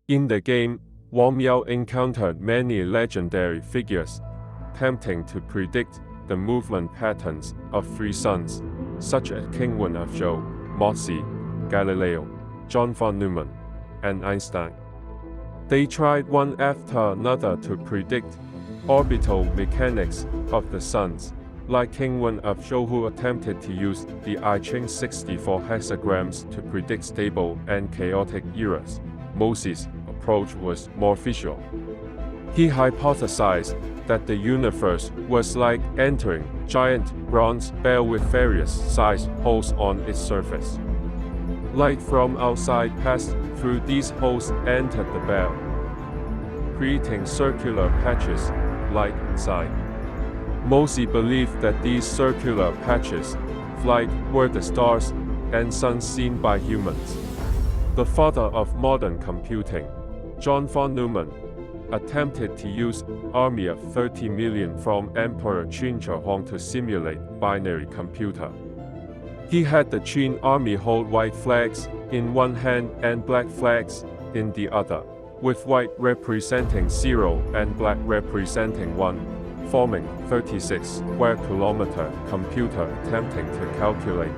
In the game, Wang Miao encountered many legendary figures, attempting to predict the movement patterns of three suns, such as King Wen of Zhou, Mozzi, Galileo, John von Neumann, and Einstein. They tried one after another to predict orbital mechanics of the suns, like King Wen of Zhou, who attempted to use the I Ching 64 hexagrams to predict stable and chaotic eras. Mozzi's approach was more visual. He hypothesized that the universe was like entering a giant bronze bell with various sized holes on its surface. Light from outside passed through these holes and entered the bell, creating circular patches light inside. Mozzi believed that these circular patches of light were the stars and suns seen by humans. The father of modern computing, John von Neumann, attempted to use an army of 30 million from Emperor Qin Shi Huang to simulate binary computer. He had the Qin army hold white flags in one hand and black flags in the other, with white representing 0 and black representing 1, forming 36 square kilometer computer attempting to calculate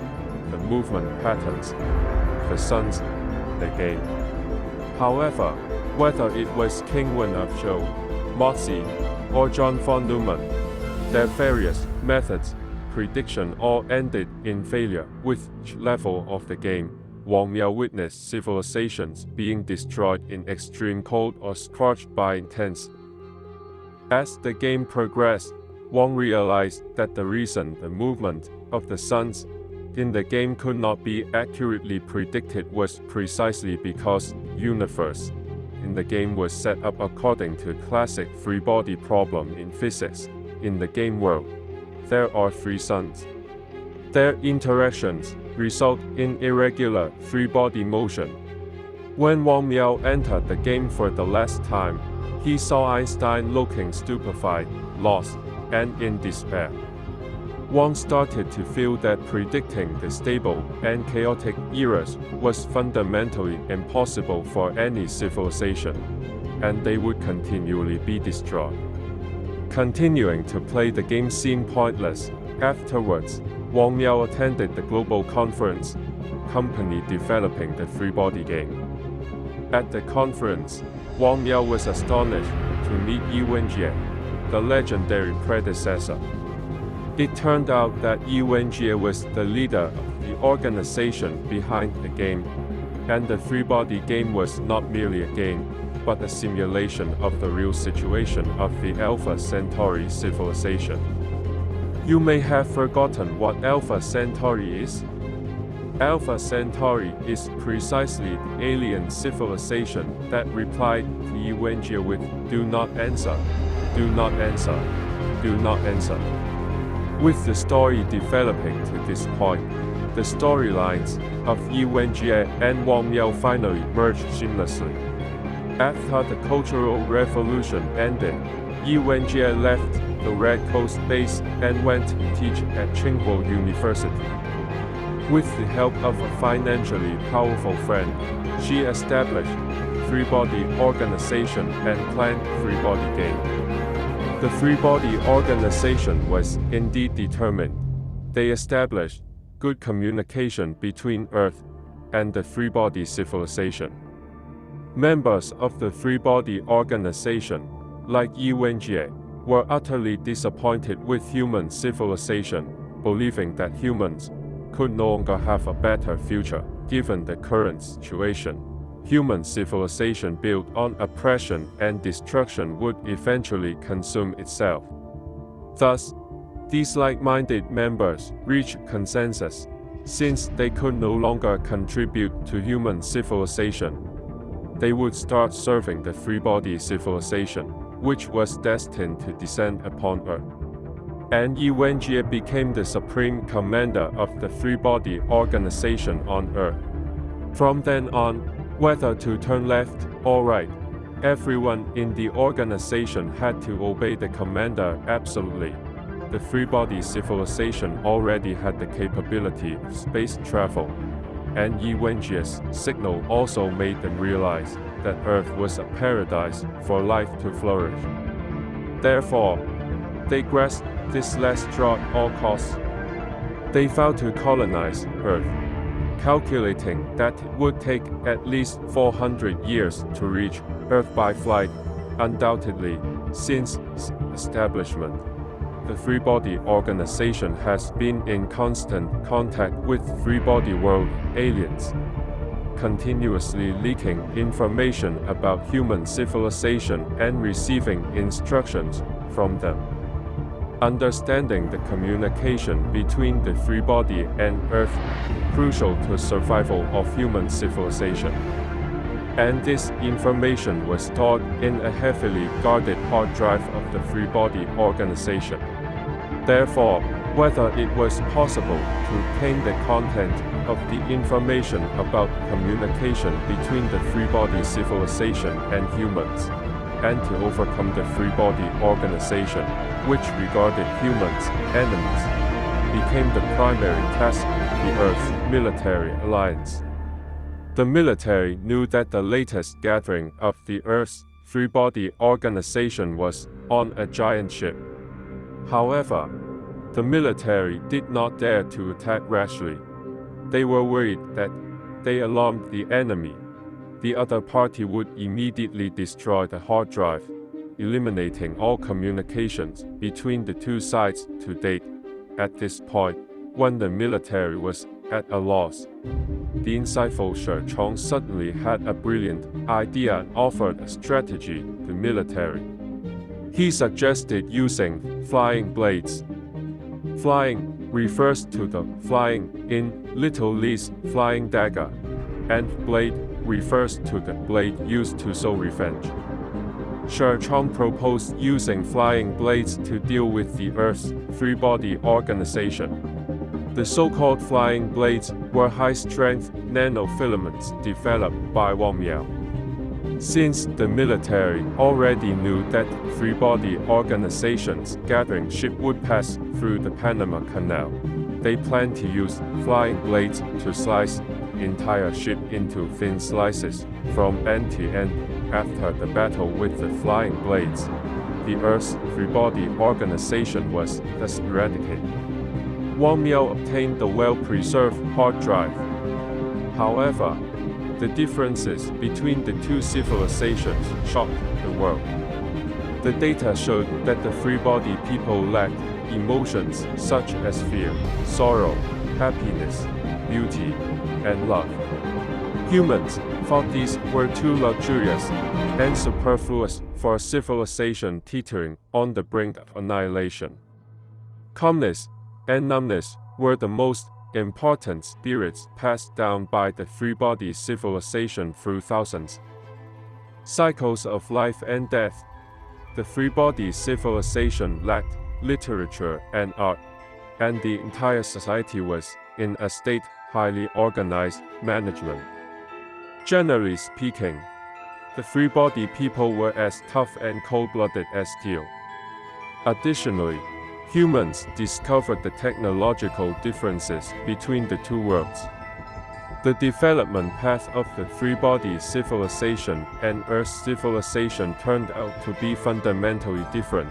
the movement patterns of the suns in the game. However, whether it was King Wen of Zhou, Mozzi, or John von Neumann, their various methods prediction all ended in failure. With each level of the game, Wang Miao witnessed civilizations being destroyed in extreme cold or scorched by intense. As the game progressed, Wang realized that the reason the movement of the suns in the game could not be accurately predicted was precisely because the universe in the game was set up according to classic three-body problem in physics. In the game world, there are three suns. Their interactions result in irregular three-body motion. When Wang Miao entered the game for the last time, he saw Einstein looking stupefied, lost, and in despair. Wang started to feel that predicting the stable and chaotic eras was fundamentally impossible for any civilization, and they would continually be destroyed. Continuing to play the game seemed pointless. Afterwards, Wang Miao attended the global conference, company developing the three-body game. At the conference, Wang Miao was astonished to meet Yi Wenjie, the legendary predecessor. It turned out that Yi Wenjie was the leader of the organization behind the game, and the three-body game was not merely a game, but a simulation of the real situation of the Alpha Centauri civilization. You may have forgotten what Alpha Centauri is. Alpha Centauri is precisely the alien civilization that replied to Yi Wenjie with "Do not answer, do not answer, do not answer." With the story developing to this point, the storylines of Yi Wenjie and Wang Miao finally merged seamlessly. After the Cultural Revolution ended, Yi Wenjie left the Red Coast base and went to teach at Tsinghua University. With the help of a financially powerful friend, she established a three-body organization and planned a three-body game. The three-body organization was indeed determined. They established good communication between Earth and the three-body civilization. Members of the three-body organization, like Yi Wenjie, were utterly disappointed with human civilization, believing that humans could no longer have a better future, given the current situation. Human civilization built on oppression and destruction would eventually consume itself. Thus, these like-minded members reached consensus. Since they could no longer contribute to human civilization, they would start serving the three-body civilization, which was destined to descend upon Earth. And Yi Wenjie became the supreme commander of the three-body organization on Earth. From then on, whether to turn left or right, everyone in the organization had to obey the commander absolutely. The three-body civilization already had the capability of space travel, and Yi Wenjie's signal also made them realize that Earth was a paradise for life to flourish. Therefore, they grasped this last straw at all costs. They vowed to colonize Earth, calculating that it would take at least 400 years to reach Earth by flight. Undoubtedly, since its establishment, the Three-Body Organization has been in constant contact with Three-Body World aliens, continuously leaking information about human civilization and receiving instructions from them. Understanding the communication between the Three-Body and Earth is crucial to survival of human civilization. And this information was stored in a heavily guarded hard drive of the Three-Body Organization. Therefore, whether it was possible to obtain the content of the information about communication between the Three-Body civilization and humans, and to overcome the Three-Body Organization, which regarded humans enemies, became the primary task of the Earth's military alliance. The military knew that the latest gathering of the Earth's Three-Body Organization was on a giant ship. However, the military did not dare to attack rashly. They were worried that they alarmed the enemy. The other party would immediately destroy the hard drive, eliminating all communications between the two sides to date. At this point, when the military was at a loss, the insightful Shi Chong suddenly had a brilliant idea and offered a strategy to the military. He suggested using flying blades. Flying refers to the flying in Little Li's flying dagger, and blade refers to the blade used to sow revenge. Shi Chong proposed using flying blades to deal with the Earth's Three-Body Organization. The so-called flying blades were high-strength nanofilaments developed by Wang Miao. Since the military already knew that Three-Body Organization's gathering ship would pass through the Panama Canal, they planned to use flying blades to slice the entire ship into thin slices from end to end. After the battle with the flying blades, the Earth's Three-Body Organization was thus eradicated. Wang Miao obtained the well-preserved hard drive. However, the differences between the two civilizations shocked the world. The data showed that the Three-Body people lacked emotions such as fear, sorrow, happiness, beauty, and love. Humans thought these were too luxurious and superfluous for a civilization teetering on the brink of annihilation. Calmness and numbness were the most important spirits passed down by the Three-Body civilization through thousands. Cycles of life and death. The Three-Body civilization lacked literature and art, and the entire society was in a state highly organized management. Generally speaking, the Three-Body people were as tough and cold-blooded as steel. Additionally, humans discovered the technological differences between the two worlds. The development path of the Three-Body civilization and Earth's civilization turned out to be fundamentally different.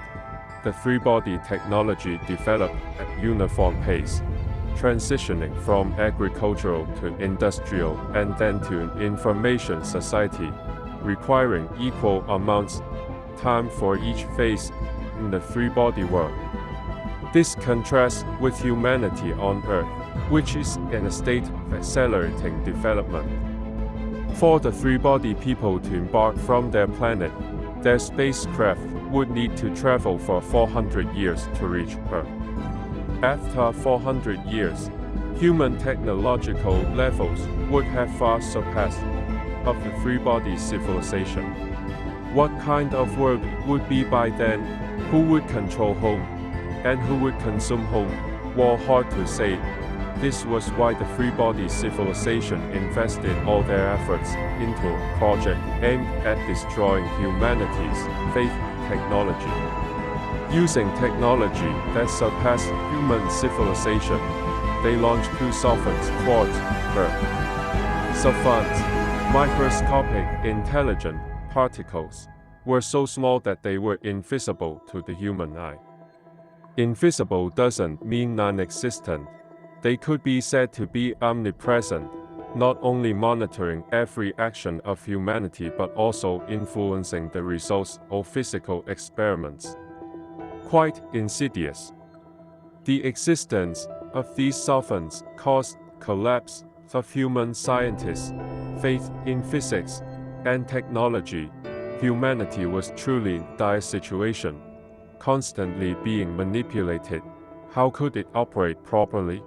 The Three-Body technology developed at uniform pace, transitioning from agricultural to industrial and then to an information society, requiring equal amounts of time for each phase in the Three-Body world. This contrasts with humanity on Earth, which is in a state of accelerating development. For the Three-Body people to embark from their planet, their spacecraft would need to travel for 400 years to reach Earth. After 400 years, human technological levels would have far surpassed of the Three-Body civilization. What kind of world it would be by then, who would control home, and who would consume home, were hard to say. This was why the Three-Body civilization invested all their efforts into a project aimed at destroying humanity's faith in technology. Using technology that surpassed human civilization, they launched two sovereigns towards Earth. Savants, Microscopic, intelligent particles were so small that they were invisible to the human eye. Invisible doesn't mean non-existent. They could be said to be omnipresent, not only monitoring every action of humanity but also influencing the results of physical experiments. Quite insidious. The existence of these sovereigns caused collapse of human scientists' faith in physics and technology. Humanity was truly in a dire situation, constantly being manipulated. How could it operate properly?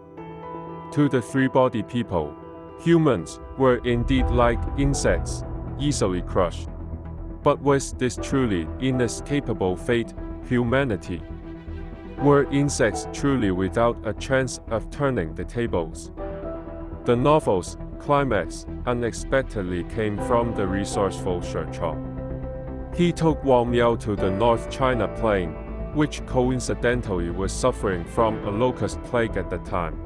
To the three-body people, humans were indeed like insects, easily crushed. But was this truly inescapable fate? Humanity? Were insects truly without a chance of turning the tables? The novel's climax unexpectedly came from the resourceful Shi Chong. He took Wang Miao to the North China Plain, which coincidentally was suffering from a locust plague at the time.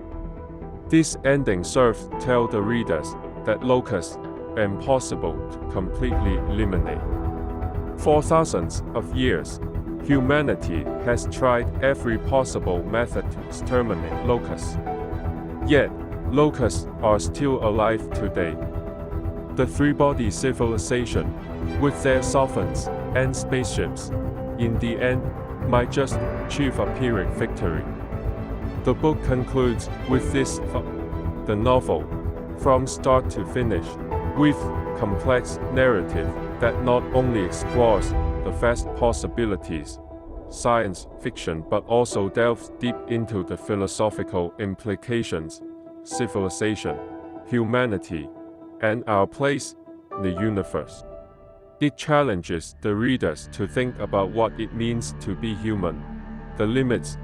This ending served to tell the readers that locusts are impossible to completely eliminate. For thousands of years, humanity has tried every possible method to exterminate locusts. Yet, locusts are still alive today. The three-body civilization, with their sovereigns and spaceships, in the end, might just achieve a Pyrrhic victory. The book concludes with this thought: the novel, from start to finish, with complex narrative that not only explores the vast possibilities, science fiction, but also delves deep into the philosophical implications, civilization, humanity, and our place in the universe. It challenges the readers to think about what it means to be human, the limits,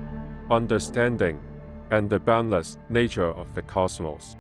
understanding, and the boundless nature of the cosmos.